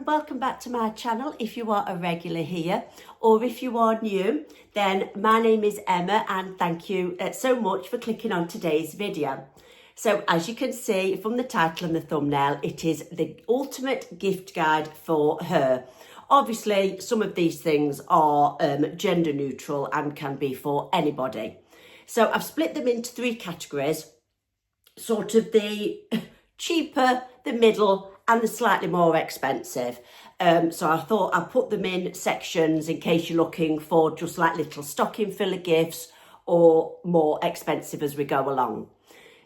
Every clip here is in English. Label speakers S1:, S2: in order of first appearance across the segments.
S1: and welcome back to my channel if you are a regular here, or if you are new, then my name is Emma and thank you so much for clicking on today's video. So as you can see from the title and the thumbnail, it is the ultimate gift guide for her. Obviously some of these things are gender neutral and can be for anybody. So I've split them into three categories, sort of the cheaper, the middle and the slightly more expensive. So I thought I'd put them in sections in case you're looking for just like little stocking filler gifts or more expensive as we go along.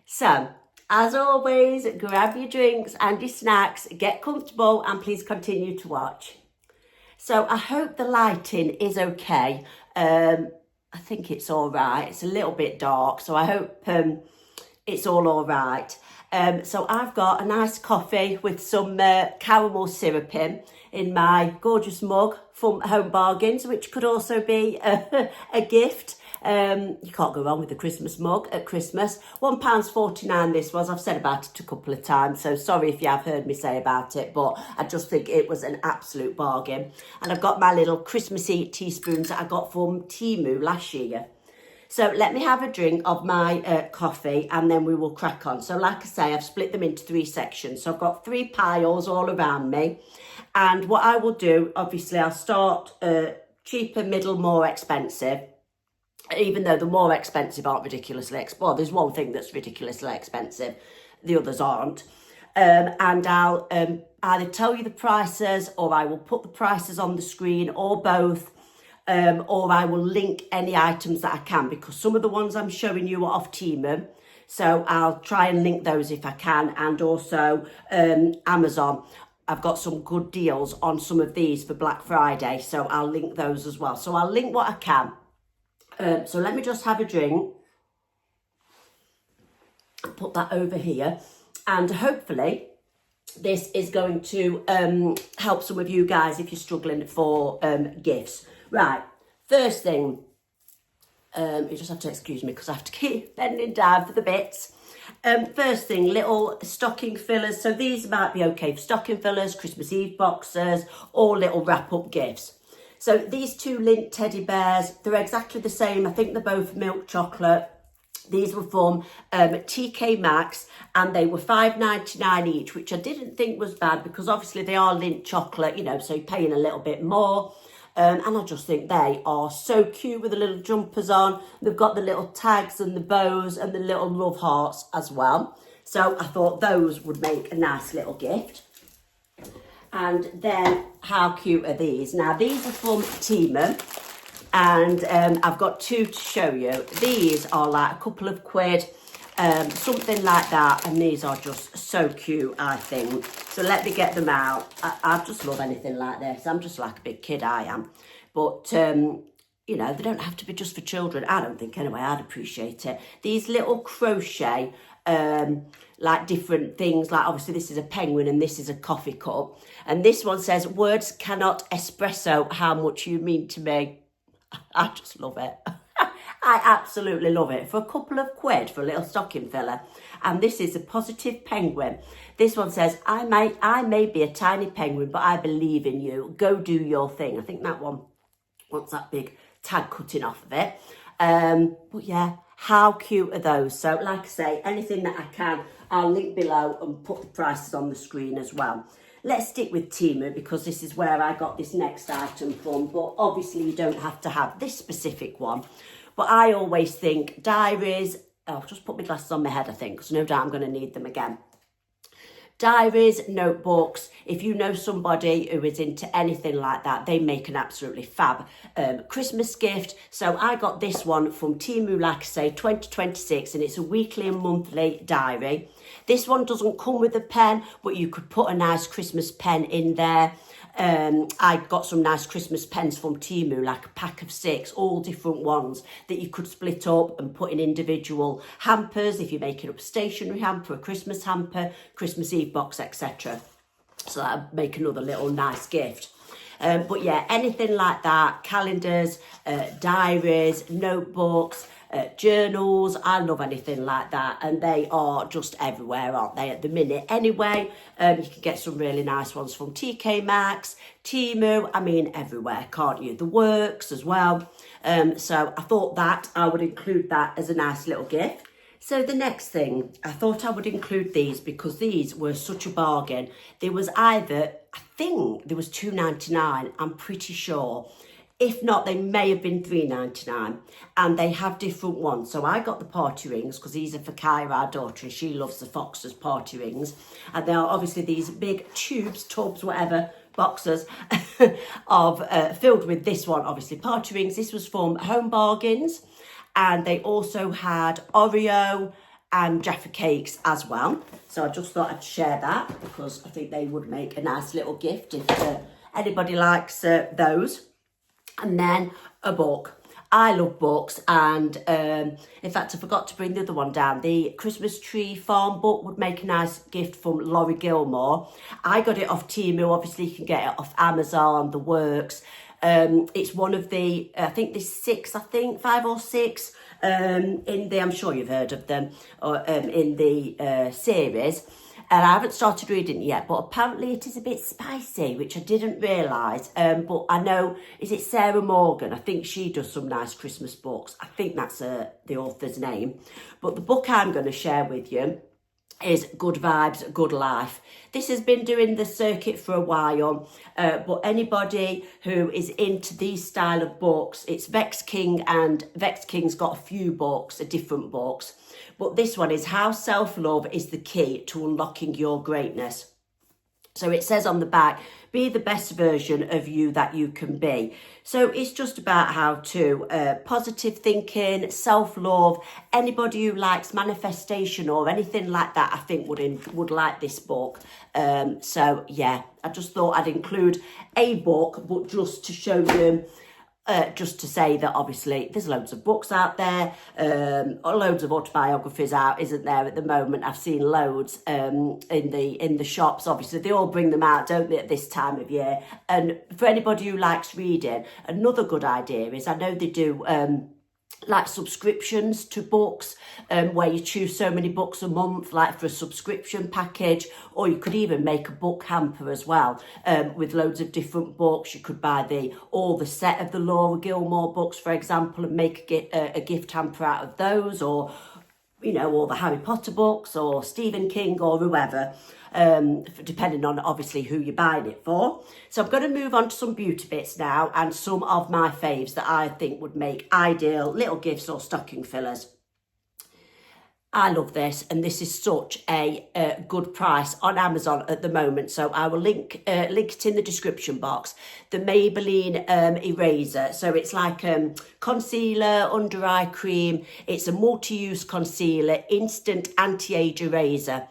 S1: So as always, grab your drinks and your snacks, get comfortable and please continue to watch. So I hope the lighting is okay. I think it's all right. It's a little bit dark, so I hope it's all right. So I've got a nice coffee with some caramel syrup in my gorgeous mug from Home Bargains, which could also be a gift. You can't go wrong with a Christmas mug at Christmas. £1.49 this was. I've said about it a couple of times, so sorry if you have heard me say about it, but I just think it was an absolute bargain. And I've got my little Christmassy teaspoons that I got from Temu last year. So let me have a drink of my coffee and then we will crack on. So like I say, I've split them into three sections. So I've got three piles all around me. And what I will do, obviously, I'll start cheaper, middle, more expensive. Even though the more expensive aren't ridiculously expensive. Well, there's one thing that's ridiculously expensive. The others aren't. And I'll either tell you the prices or I will put the prices on the screen or both. Or I will link any items that I can, because some of the ones I'm showing you are off Temu. So I'll try and link those if I can. And also Amazon. I've got some good deals on some of these for Black Friday. So I'll link those as well. So I'll link what I can. So let me just have a drink. Put that over here. And hopefully this is going to help some of you guys if you're struggling for gifts. Right, first thing, you just have to excuse me because I have to keep bending down for the bits. First thing, little stocking fillers. So these might be okay for stocking fillers, Christmas Eve boxes, or little wrap-up gifts. So these two Lint teddy bears, they're exactly the same. I think they're both milk chocolate. These were from TK Maxx and they were £5.99 each, which I didn't think was bad because obviously they are Lint chocolate, you know, so you're paying a little bit more. And I just think they are so cute with the little jumpers on. They've got the little tags and the bows and the little love hearts as well. So I thought those would make a nice little gift. And then how cute are these? Now these are from Temu and I've got two to show you. These are like a couple of quid, something like that. And these are just so cute, I think. So let me get them out. I just love anything like this. I'm just like a big kid, I am. But, you know, they don't have to be just for children. I don't think anyway, I'd appreciate it. These little crochet, like different things, like obviously this is a penguin and this is a coffee cup. And this one says, words cannot espresso how much you mean to me. I just love it. I absolutely love it. For a couple of quid for a little stocking filler. And this is a positive penguin. This one says, I may be a tiny penguin, but I believe in you. Go do your thing. I think that one wants that big tag cutting off of it. But yeah, how cute are those? So like I say, anything that I can, I'll link below and put the prices on the screen as well. Let's stick with Temu because this is where I got this next item from. But obviously you don't have to have this specific one. But I always think diaries, I'll just put my glasses on my head, I think, because no doubt I'm going to need them again. Diaries, notebooks, if you know somebody who is into anything like that, they make an absolutely fab Christmas gift. So I got this one from Temu, like I say, 2026, and it's a weekly and monthly diary. This one doesn't come with a pen, but you could put a nice Christmas pen in there. I got some nice Christmas pens from Temu, like a pack of 6, all different ones that you could split up and put in individual hampers if you're making up a stationery hamper, a Christmas hamper, Christmas Eve box, etc. So that would make another little nice gift. But yeah, anything like that, calendars, diaries, notebooks, journals. I love anything like that, and they are just everywhere, aren't they, at the minute anyway. You can get some really nice ones from TK Maxx, Temu, I mean everywhere, can't you? The works as well. So I thought that I would include that as a nice little gift. So the next thing, I thought I would include these because these were such a bargain. There was either, I think there was £2.99, I'm pretty sure. If not, they may have been £3.99, and they have different ones. So I got the party rings because these are for Kyra, our daughter, and she loves the Fox's party rings. And they are obviously these big tubes, tubs, whatever, boxes of filled with this one, obviously party rings. This was from Home Bargains. And they also had Oreo and Jaffa cakes as well. So I just thought I'd share that because I think they would make a nice little gift if anybody likes those. And then a book. I love books, and in fact I forgot to bring the other one down. The Christmas Tree Farm book would make a nice gift from Laurie Gilmore. I got it off Temu. Obviously you can get it off Amazon, the works. It's one of the, I think there's 5 or 6 in the, I'm sure you've heard of them, or in the series. And I haven't started reading it yet, but apparently it is a bit spicy, which I didn't realise. But I know, is it Sarah Morgan? I think she does some nice Christmas books. I think that's the author's name. But the book I'm going to share with you is Good Vibes, Good Life. This has been doing the circuit for a while, but anybody who is into these style of books, it's Vex King, and Vex King's got a few books, different books, but this one is How Self-Love is the Key to Unlocking Your Greatness. So it says on the back, be the best version of you that you can be. So it's just about how to positive thinking, self-love. Anybody who likes manifestation or anything like that, I think would like this book. So yeah, I just thought I'd include a book, but just to show you, just to say that obviously there's loads of books out there, loads of autobiographies out, isn't there, at the moment? I've seen loads in the shops. Obviously they all bring them out, don't they, at this time of year. And for anybody who likes reading, another good idea is, I know they do like subscriptions to books, where you choose so many books a month, like for a subscription package, or you could even make a book hamper as well, with loads of different books. You could buy all the set of the Laura Gilmore books, for example, and make a gift hamper out of those, or you know, all the Harry Potter books, or Stephen King, or whoever, depending on obviously who you're buying it for. So I'm going to move on to some beauty bits now, and some of my faves that I think would make ideal little gifts or stocking fillers. I love this, and this is such a good price on Amazon at the moment. So I will link it in the description box. The Maybelline eraser. So it's like concealer, under eye cream. It's a multi-use concealer, instant anti-age eraser.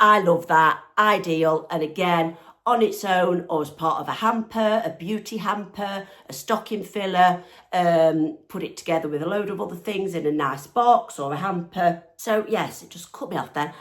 S1: I love that. Ideal. And again, on its own or as part of a hamper, a beauty hamper, a stocking filler, put it together with a load of other things in a nice box or a hamper. So yes, it just cut me off then.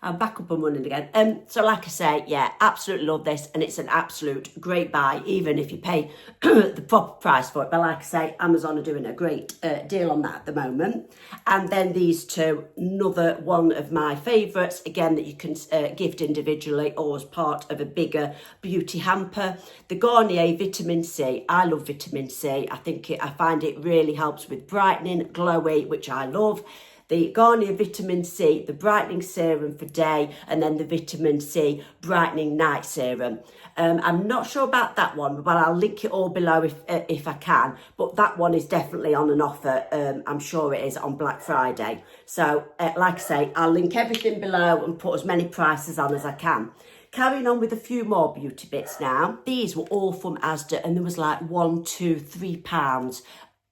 S1: I'm back up and running again. So like I say, yeah, absolutely love this, and it's an absolute great buy, even if you pay the proper price for it. But like I say, Amazon are doing a great deal on that at the moment. And then these two, another one of my favourites, again, that you can gift individually or as part of a bigger beauty hamper. The Garnier Vitamin C. I love vitamin C. I find it really helps with brightening, glowy, which I love. The Garnier Vitamin C, the brightening serum for day, and then the Vitamin C brightening night serum. I'm not sure about that one, but I'll link it all below if I can. But that one is definitely on an offer. I'm sure it is on Black Friday. So, like I say, I'll link everything below and put as many prices on as I can. Carrying on with a few more beauty bits now. These were all from ASDA, and there was like £1, £2, £3.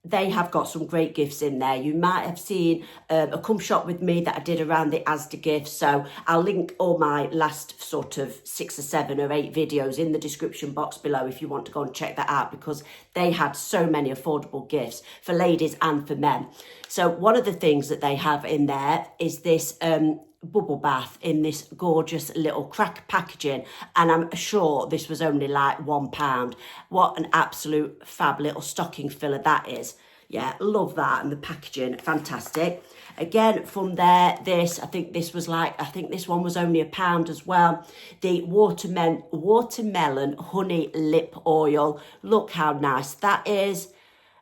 S1: They have got some great gifts in there. You might have seen a come shop with me that I did around the ASDA gifts. So I'll link all my last sort of 6 or 7 or 8 videos in the description box below if you want to go and check that out, because they had so many affordable gifts for ladies and for men. So one of the things that they have in there is this bubble bath in this gorgeous little crack packaging, and I'm sure this was only like £1. What an absolute fab little stocking filler that is. Yeah, love that. And the packaging, fantastic. Again, from there, I think this one was only £1 as well. The watermelon honey lip oil. Look how nice that is.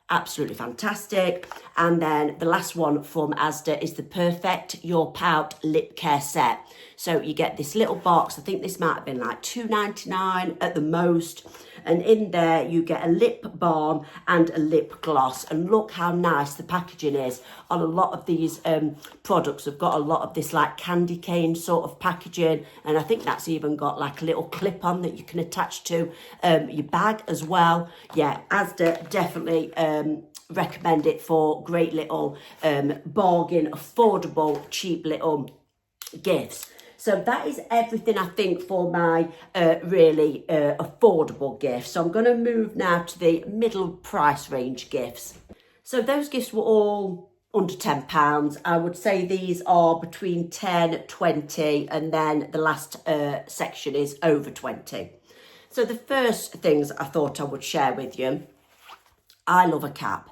S1: Absolutely fantastic. And then the last one from ASDA is the Perfect Your Pout Lip Care Set. So you get this little box. I think this might have been like £2.99 at the most. And in there you get a lip balm and a lip gloss. And look how nice the packaging is on a lot of these products. Have got a lot of this like candy cane sort of packaging. And I think that's even got like a little clip on that you can attach to your bag as well. Yeah, ASDA definitely recommend it for great little bargain, affordable, cheap little gifts. So that is everything, I think, for my really affordable gifts. So I'm going to move now to the middle price range gifts. So those gifts were all under £10. I would say these are between 10, 20, and then the last section is over 20. So the first things I thought I would share with you, I love a cap.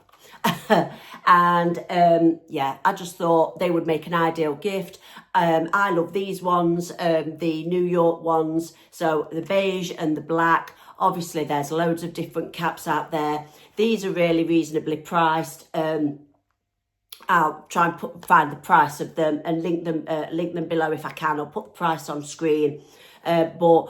S1: And yeah, I just thought they would make an ideal gift. I love these ones, the New York ones, so the beige and the black. Obviously there's loads of different caps out there. These are really reasonably priced. I'll try and find the price of them and link them below if I can. I'll put the price on screen. But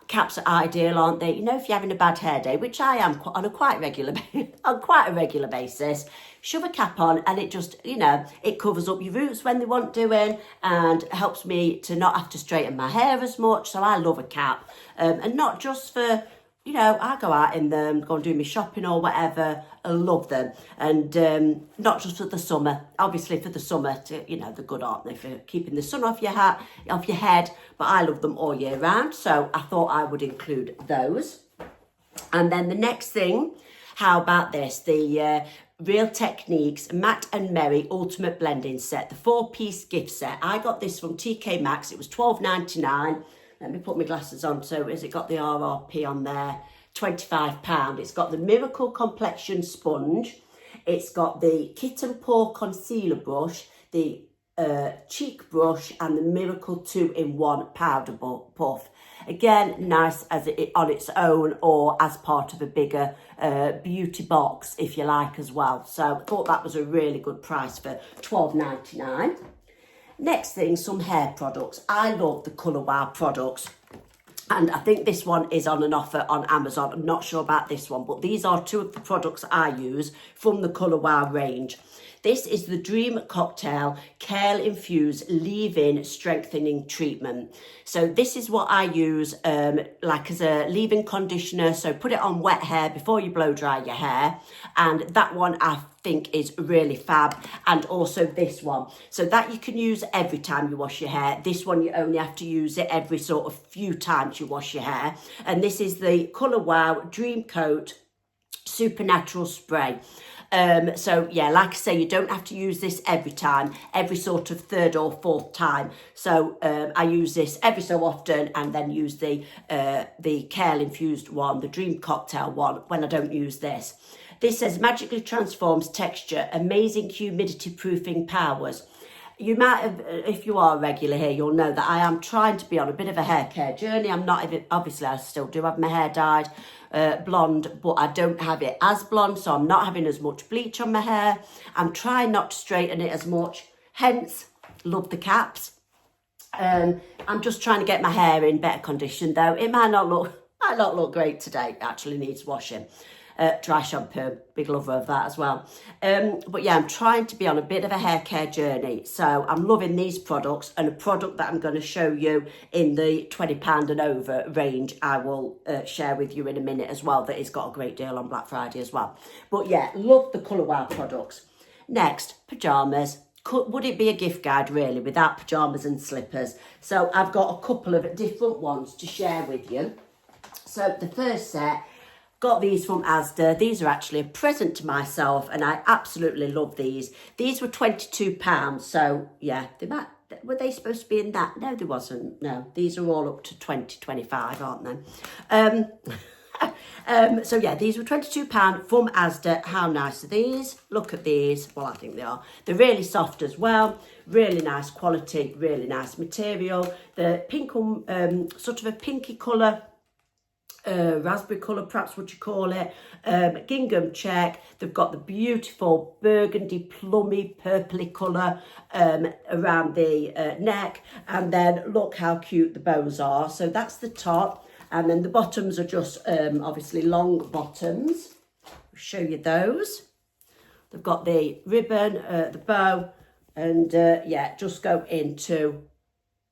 S1: caps are ideal, aren't they? You know, if you're having a bad hair day, which I am on a quite a regular basis, shove a cap on and it just, you know, it covers up your roots when they want doing and helps me to not have to straighten my hair as much. So I love a cap, and not just for, you know, I go out in them, go and do my shopping or whatever. I love them. And not just for the summer. Obviously for the summer, you know, they're good, aren't they, for keeping the sun off your head. But I love them all year round. So I thought I would include those. And then the next thing, how about this? The Real Techniques Matte and Merry Ultimate Blending Set. The 4-piece gift set. I got this from TK Maxx. It was £12.99. Let me put my glasses on. So has it got the RRP on there? £25. It's got the Miracle Complexion Sponge. It's got the Kitten Pore Concealer Brush, the Cheek Brush, and the Miracle 2-in-1 Powder Puff. Again, nice as it on its own or as part of a bigger beauty box, if you like, as well. So I thought that was a really good price for £12.99. Next thing, some hair products. I love the Colour Wow products. And I think this one is on an offer on Amazon. I'm not sure about this one, but these are two of the products I use from the Colour Wow range. This is the Dream Cocktail Kale Infused Leave-In Strengthening Treatment. So this is what I use like as a leave-in conditioner. So put it on wet hair before you blow dry your hair. And that one I think is really fab. And also this one. So that you can use every time you wash your hair. This one you only have to use it every sort of few times you wash your hair. And this is the Colour Wow Dream Coat Supernatural Spray. So yeah, like I say, you don't have to use this every time, every sort of third or fourth time. So I use this every so often and then use the kale infused one, the Dream Cocktail one, when I don't use this. This says magically transforms texture, amazing humidity proofing powers. You might have, if you are regular here, you'll know that I am trying to be on a bit of a hair care journey. I'm not even, obviously I still do have my hair dyed blonde, but I don't have it as blonde, so I'm not having as much bleach on my hair. I'm trying not to straighten it as much, hence love the caps. I'm just trying to get my hair in better condition though. It might not look great today. It actually needs washing. Dry shampoo, big lover of that as well. But yeah, I'm trying to be on a bit of a hair care journey. So I'm loving these products, and a product that I'm going to show you in the £20 and over range, I will share with you in a minute as well, that it's got a great deal on Black Friday as well. But yeah, love the Colour Wow products. Next, pyjamas. Would it be a gift guide really without pyjamas and slippers? So I've got a couple of different ones to share with you. So the first set, got these from ASDA. These are actually a present to myself and I absolutely love these. These were £22. So yeah, were they supposed to be in that? No, there wasn't. No, these are all up to 20, 25, aren't they? So yeah, these were £22 from ASDA. How nice are these? Look at these. Well, I think they are. They're really soft as well. Really nice quality, really nice material. The pink, sort of a pinky colour, raspberry colour, perhaps what you call it, gingham check. They've got the beautiful burgundy, plummy, purpley colour around the neck, and then look how cute the bows are. So that's the top, and then the bottoms are just obviously long bottoms. I'll show you those. They've got the ribbon, the bow, and yeah, just go into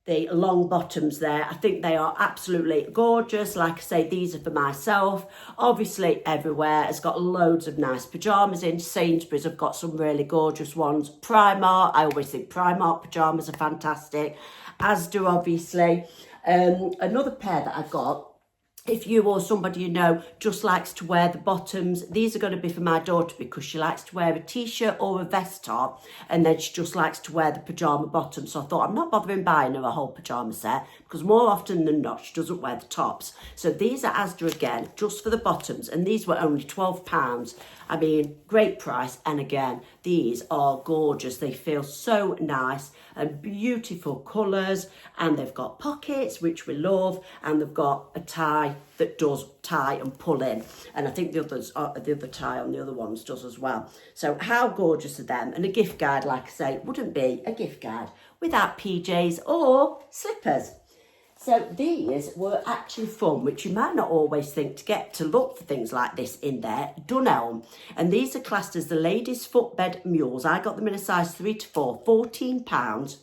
S1: the long bottoms there. I think they are absolutely gorgeous. Like I say, these are for myself. Obviously, everywhere has got loads of nice pyjamas in. Sainsbury's have got some really gorgeous ones. Primark, I always think Primark pyjamas are fantastic. Asda, obviously. Another pair that I got, if you or somebody you know just likes to wear the bottoms, these are going to be for my daughter because she likes to wear a t-shirt or a vest top, and then she just likes to wear the pyjama bottoms. So I thought I'm not bothering buying her a whole pyjama set because more often than not she doesn't wear the tops. So these are Asda again, just for the bottoms, and these were only £12. I mean, great price, and again, these are gorgeous. They feel so nice and beautiful colours, and they've got pockets, which we love, and they've got a tie that does tie and pull in, and I think the other tie on the other ones does as well. So how gorgeous are them? And a gift guide, like I say, wouldn't be a gift guide without PJs or slippers. So these were actually from, which you might not always think to get to look for things like this in there, Dunelm. And these are classed as the ladies' footbed mules. I got them in a size 3 to 4, £14.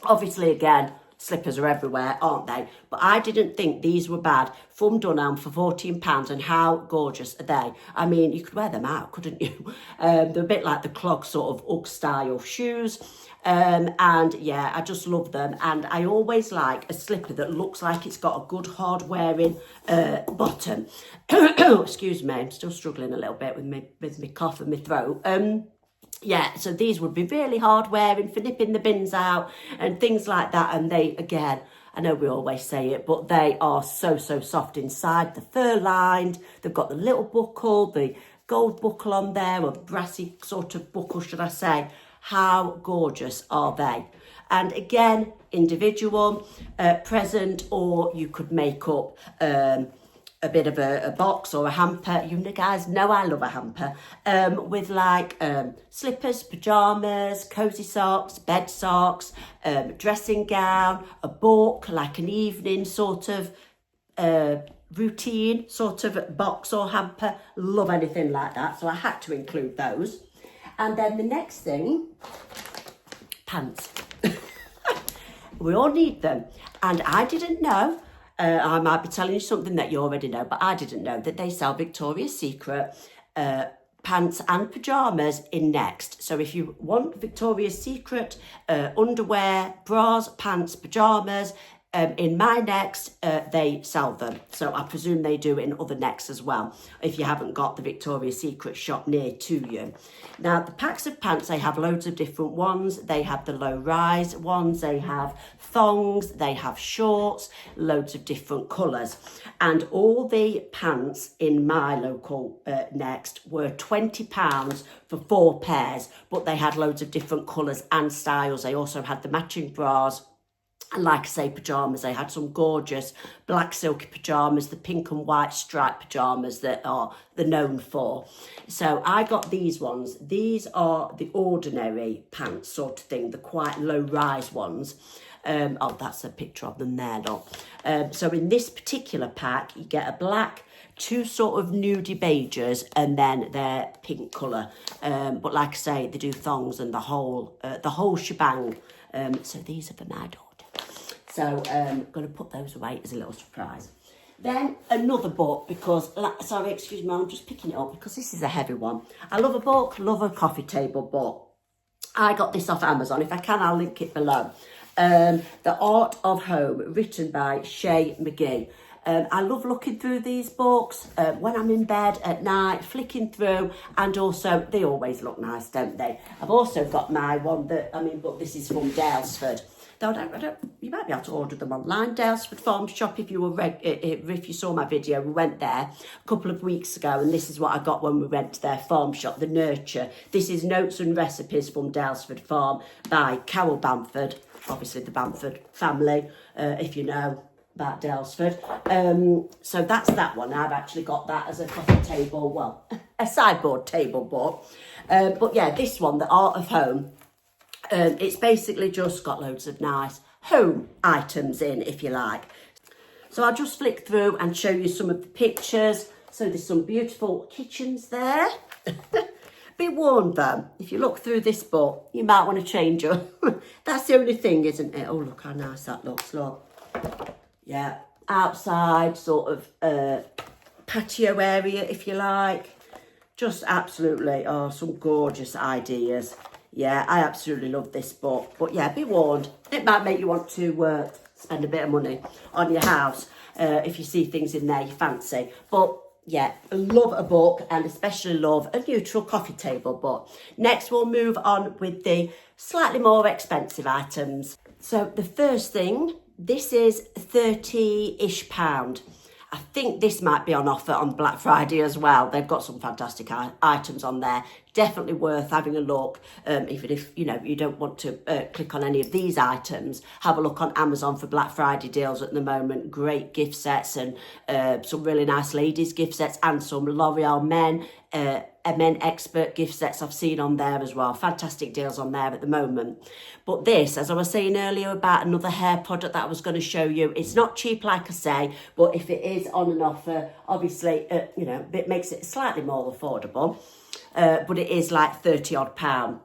S1: Obviously, again, slippers are everywhere, aren't they? But I didn't think these were bad from Dunelm for £14. And how gorgeous are they? I mean, you could wear them out, couldn't you? They're a bit like the clog sort of Ugg style shoes. And yeah, I just love them, and I always like a slipper that looks like it's got a good hard wearing bottom. Excuse me, I'm still struggling a little bit with my cough and my throat. Yeah, so these would be really hard wearing for nipping the bins out and things like that. And they, again, I know we always say it, but they are so soft inside. The fur lined, they've got the little buckle, the gold buckle on there, or brassy sort of buckle, should I say. How gorgeous are they? And again, individual, present, or you could make up a bit of a box or a hamper. You guys know I love a hamper, with like slippers, pyjamas, cozy socks, bed socks, dressing gown, a book, like an evening sort of routine sort of box or hamper. Love anything like that, so I had to include those. And then the next thing, pants. We all need them. And I didn't know, I might be telling you something that you already know, but I didn't know that they sell Victoria's Secret pants and pyjamas in Next. So if you want Victoria's Secret underwear, bras, pants, pyjamas, in my Next, they sell them. So I presume they do it in other Next as well, if you haven't got the Victoria's Secret shop near to you. Now, the packs of pants, they have loads of different ones. They have the low-rise ones, they have thongs, they have shorts, loads of different colours. And all the pants in my local Next were £20 for 4 pairs, but they had loads of different colours and styles. They also had the matching bras. And like I say, pyjamas, they had some gorgeous black silky pyjamas, the pink and white striped pyjamas that are they're known for. So I got these ones. These are the ordinary pants sort of thing, the quite low rise ones. Oh, that's a picture of them there, look. So in this particular pack, you get a black, 2 sort of nudie beiges, and then their pink colour. But like I say, they do thongs and the whole shebang. So these are for my daughter. So I'm going to put those away as a little surprise. Then another book, because, sorry, excuse me, I'm just picking it up because this is a heavy one. I love a book, love a coffee table book. I got this off Amazon. If I can, I'll link it below. The Art of Home, written by Shay McGee. I love looking through these books when I'm in bed at night, flicking through, and also they always look nice, don't they? I've also got my one that, but this is from Daylesford. Though you might be able to order them online. Daylesford Farm Shop, if you saw my video, we went there a couple of weeks ago, and this is what I got when we went to their farm shop, the Nurture. This is Notes and Recipes from Daylesford Farm by Carol Bamford, obviously the Bamford family, if you know about Daylesford. So that's that one. I've actually got that as a coffee table, well, a sideboard table book. But yeah, this one, The Art of Home, it's basically just got loads of nice home items in, if you like. So I'll just flick through and show you some of the pictures. So there's some beautiful kitchens there. Be warned though, if you look through this book, you might want to change them. That's the only thing, isn't it? Oh, look how nice that looks, look. Yeah, outside sort of patio area, if you like. Just absolutely, some gorgeous ideas. Yeah, I absolutely love this book. But yeah, be warned, it might make you want to spend a bit of money on your house if you see things in there you fancy. But yeah, love a book, and especially love a neutral coffee table book. Next, we'll move on with the slightly more expensive items. So the first thing, this is £30-ish. I think this might be on offer on Black Friday as well. They've got some fantastic items on there. Definitely worth having a look. Even if you don't want to click on any of these items, have a look on Amazon for Black Friday deals at the moment. Great gift sets and some really nice ladies gift sets, and some L'Oreal men expert gift sets I've seen on there as well. Fantastic deals on there at the moment. But this, as I was saying earlier about another hair product that I was going to show you, it's not cheap like I say, but if it is on an offer, obviously it makes it slightly more affordable. But it is like £30-odd.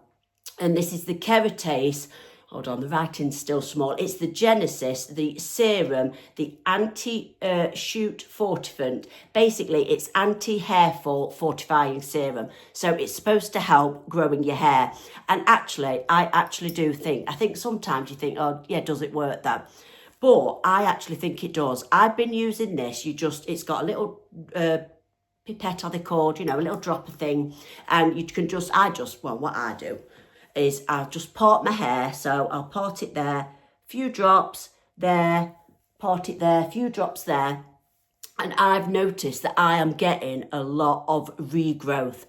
S1: And this is the Keratase. Hold on, the writing's still small. It's the Genesis, the serum, the anti-shoot fortifant. Basically, it's anti-hair fall fortifying serum. So it's supposed to help growing your hair. And actually, I think sometimes you think, oh, yeah, does it work though? But I actually think it does. I've been using this. It's got a little pipette, are they called? A little dropper thing. And you can what I do is I'll just part my hair. So I'll part it there, few drops there, part it there, few drops there. And I've noticed that I am getting a lot of regrowth.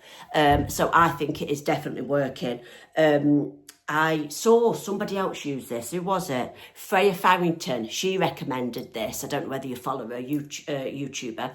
S1: So I think it is definitely working. I saw somebody else use this. Who was it? Freya Farrington. She recommended this. I don't know whether you follow her, YouTuber.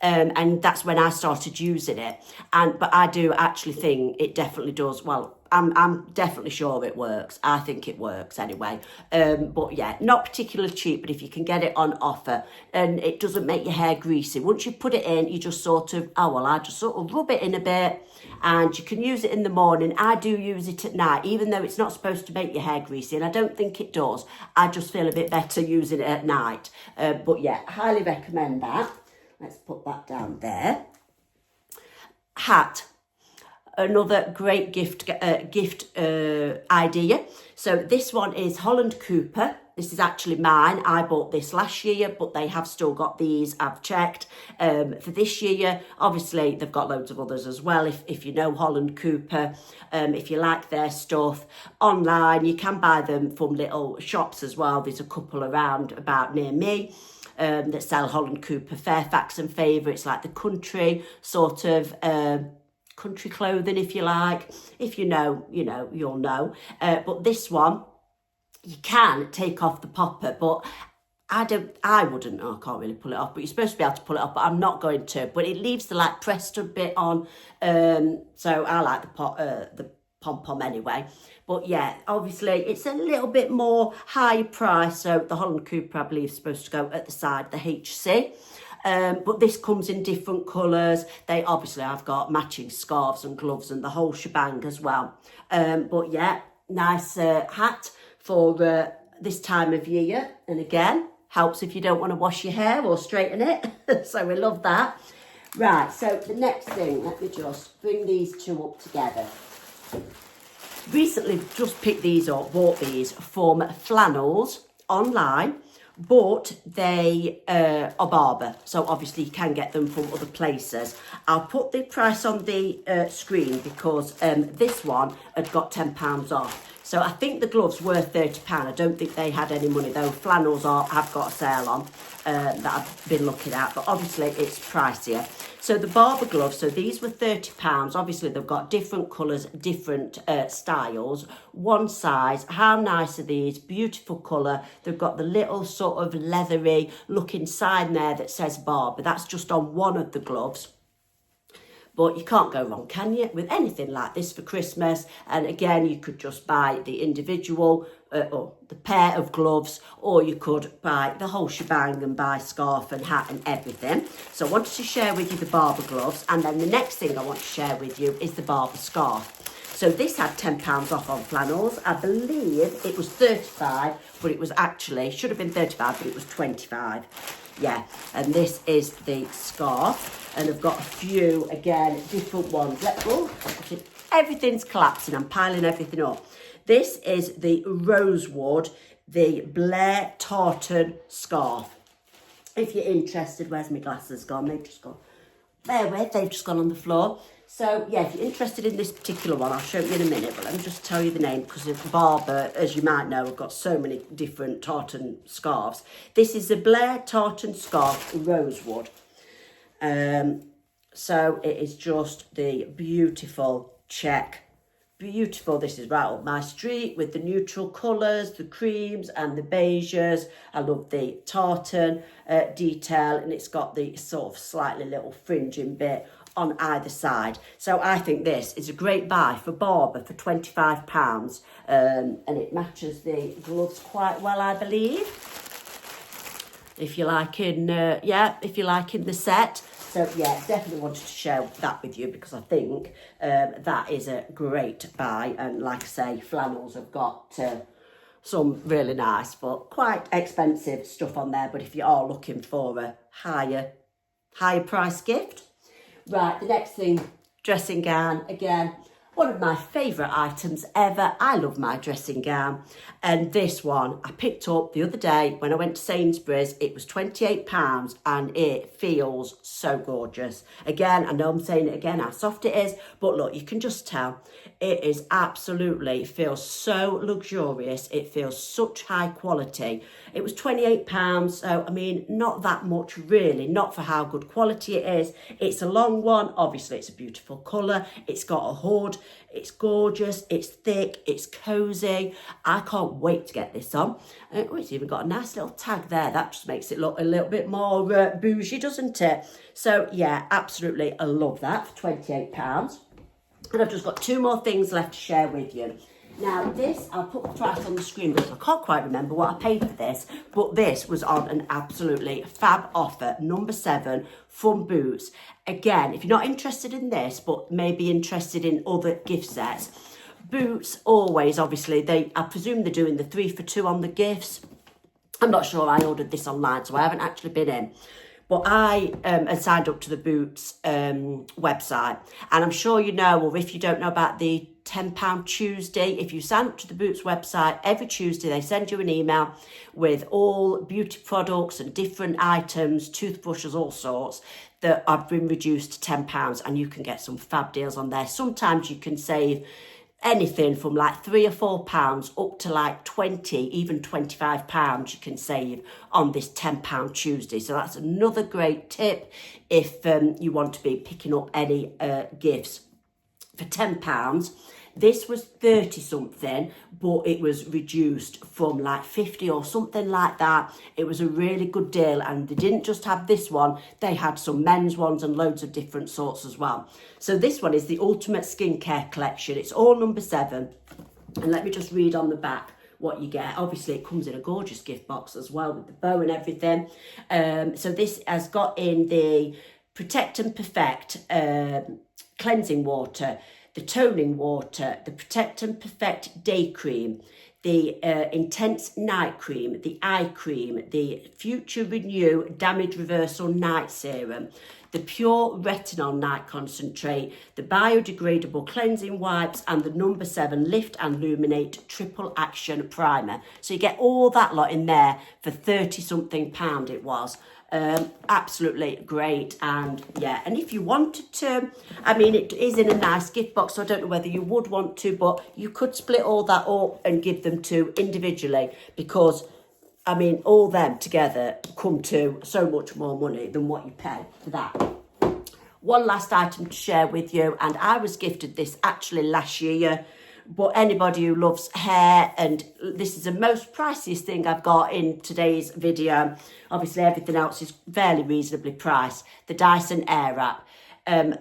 S1: And that's when I started using it. But I do actually think it definitely does. Well, I'm definitely sure it works. I think it works anyway. But yeah, not particularly cheap, but if you can get it on offer, and it doesn't make your hair greasy. Once you put it in, you just I just sort of rub it in a bit, and you can use it in the morning. I do use it at night, even though it's not supposed to make your hair greasy, and I don't think it does. I just feel a bit better using it at night. But yeah, highly recommend that. Let's put that down there. Hat. Another great gift idea. So this one is Holland Cooper. This is actually mine. I bought this last year, but they have still got these. I've checked for this year. Obviously, they've got loads of others as well. If you know Holland Cooper, if you like their stuff online, you can buy them from little shops as well. There's a couple around about near me that sell Holland Cooper, Fairfax and Favourites, like the country sort of country clothing, if you like. If you know, you'll know. But this one, you can take off the popper, but I wouldn't. I can't really pull it off, but you're supposed to be able to pull it off, but I'm not going to. But it leaves the pressed a bit on, so I like the pom-pom anyway. But yeah, obviously it's a little bit more high price. So the Holland Cooper, I believe, is supposed to go at the side, the HC. But this comes in different colours. I've got matching scarves and gloves and the whole shebang as well. But yeah, nice hat for this time of year. And again, helps if you don't want to wash your hair or straighten it. So we love that. Right, so the next thing, let me just bring these two up together. Recently just picked these up, bought these from Flannels online. but they are Barbour, so obviously you can get them from other places. I'll put the price on the screen because this one had got £10 off. So I think the gloves were £30. I don't think they had any money though. Flannels have got a sale on that I've been looking at, but obviously it's pricier. So the Barbour gloves, so these were £30. Obviously they've got different colours, different styles, one size. How nice are these? Beautiful colour. They've got the little sort of leathery looking sign there that says Barbour. That's just on one of the gloves. But you can't go wrong, can you, with anything like this for Christmas? And again, you could just buy the individual or the pair of gloves, or you could buy the whole shebang and buy scarf and hat and everything. So I wanted to share with you the Barbour gloves, and then the next thing I want to share with you is the Barbour scarf. So this had £10 off on flannels. I believe it was 35, but it was actually, should have been 35, but it was 25. Yeah, and this is the scarf. And I've got a few, again, different ones. Everything's collapsing. I'm piling everything up. This is the Rosewood, the Blair Tartan scarf. If you're interested, where's my glasses gone? They've just gone. They've just gone on the floor. So, yeah, if you're interested in this particular one, I'll show you in a minute, but let me just tell you the name, because Barbour, as you might know, have got so many different tartan scarves. This is the Blair Tartan Scarf Rosewood. So it is just the beautiful check. Beautiful. This is right up my street with the neutral colours, the creams and the beiges. I love the tartan detail, and it's got the sort of slightly little fringing bit on either side. So I think this is a great buy for Barbour for £25, and it matches the gloves quite well, I believe. If you're liking, if you're liking the set. So yeah, definitely wanted to share that with you because I think that is a great buy. And like I say, flannels have got some really nice but quite expensive stuff on there. But if you are looking for a higher price gift. Right, the next thing, dressing gown. Again, one of my favourite items ever. I love my dressing gown. And this one I picked up the other day when I went to Sainsbury's. It was £28 and it feels so gorgeous. Again, I know I'm saying it again, how soft it is. But look, you can just tell. It is absolutely, it feels so luxurious. It feels such high quality. It was £28, so I mean, not that much really, not for how good quality it is. It's a long one, obviously it's a beautiful colour. It's got a hood, it's gorgeous, it's thick, it's cosy. I can't wait to get this on. Oh, it's even got a nice little tag there. That just makes it look a little bit more bougie, doesn't it? So yeah, absolutely, I love that for £28. And I've just got two more things left to share with you. Now this, I'll put the price on the screen because I can't quite remember what I paid for this, but this was on an absolutely fab offer, number 7 from Boots. Again, if you're not interested in this, but maybe interested in other gift sets, Boots always, obviously, I presume they're doing the 3 for 2 on the gifts. I'm not sure, I ordered this online, so I haven't actually been in. But I had signed up to the Boots website, and I'm sure you know, or if you don't know about the £10 Tuesday, if you sign up to the Boots website, every Tuesday they send you an email with all beauty products and different items, toothbrushes, all sorts, that have been reduced to £10, and you can get some fab deals on there. Sometimes you can save anything from like £3 or £4 up to like 20, even £25 you can save on this £10 Tuesday. So that's another great tip if you want to be picking up any gifts for £10. This was 30 something, but it was reduced from like 50 or something like that. It was a really good deal, and they didn't just have this one, they had some men's ones and loads of different sorts as well. So this one is the Ultimate Skincare Collection. It's all number 7. And let me just read on the back what you get. Obviously it comes in a gorgeous gift box as well with the bow and everything. So this has got in the Protect and Perfect cleansing water, the toning water, the Protect and Perfect day cream, the intense night cream, the eye cream, the Future Renew damage reversal night serum, the Pure Retinol Night Concentrate, the biodegradable cleansing wipes, and the number 7 Lift and Illuminate Triple Action Primer. So you get all that lot in there for 30 something pound it was. Absolutely great. And yeah, and if you wanted to, I mean, it is in a nice gift box, so I don't know whether you would want to, but you could split all that up and give them to individually, because I mean, all them together come to so much more money than what you pay for that. One last item to share with you, and I was gifted this actually last year, but anybody who loves hair, and this is the most priciest thing I've got in today's video. Obviously, everything else is fairly reasonably priced. The Dyson Airwrap.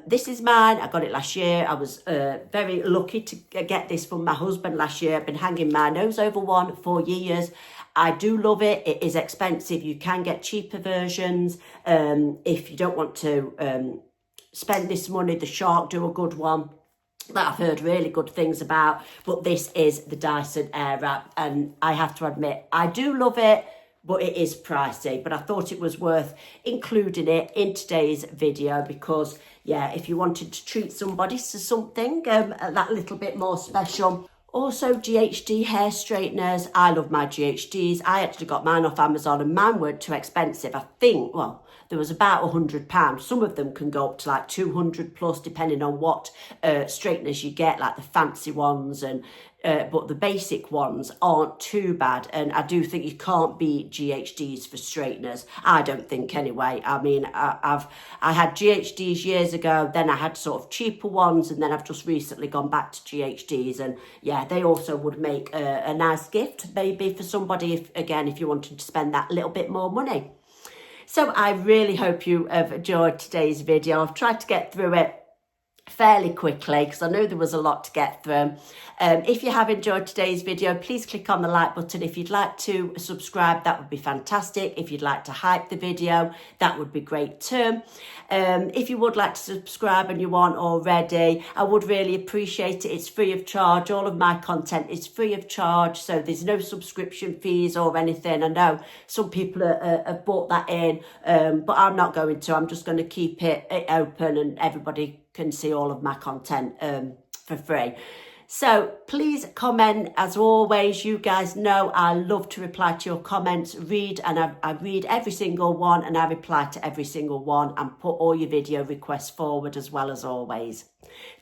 S1: This is mine. I got it last year. I was very lucky to get this from my husband last year. I've been hanging my nose over one for years. I do love it. It is expensive. You can get cheaper versions. If you don't want to spend this money, the Shark do a good one that I've heard really good things about. But this is the Dyson Airwrap, and I have to admit, I do love it, but it is pricey. But I thought it was worth including it in today's video because, yeah, if you wanted to treat somebody to something that little bit more special. Also, GHD hair straighteners. I love my GHDs. I actually got mine off Amazon and mine weren't too expensive. I think, well, there was about £100. Some of them can go up to like 200 plus, depending on what straighteners you get, like the fancy ones. And but the basic ones aren't too bad. And I do think you can't beat GHDs for straighteners. I don't think anyway. I mean, I had GHDs years ago, then I had sort of cheaper ones, and then I've just recently gone back to GHDs. And yeah, they also would make a nice gift, maybe for somebody, if you wanted to spend that little bit more money. So I really hope you have enjoyed today's video. I've tried to get through it fairly quickly because I know there was a lot to get through. If you have enjoyed today's video, please click on the like button. If you'd like to subscribe, that would be fantastic. If you'd like to hype the video, that would be great too. If you would like to subscribe and you aren't already, I would really appreciate it. It's free of charge. All of my content is free of charge, so there's no subscription fees or anything. I know some people have bought that in, but I'm not going to. I'm just going to keep it open and everybody can see all of my content for free. So please comment. As always, you guys know I love to reply to your comments, I read every single one, and I reply to every single one and put all your video requests forward as well, as always.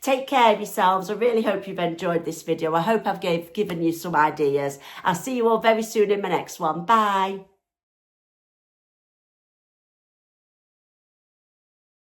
S1: Take care of yourselves. I really hope you've enjoyed this video. I hope I've given you some ideas. I'll see you all very soon in my next one. Bye.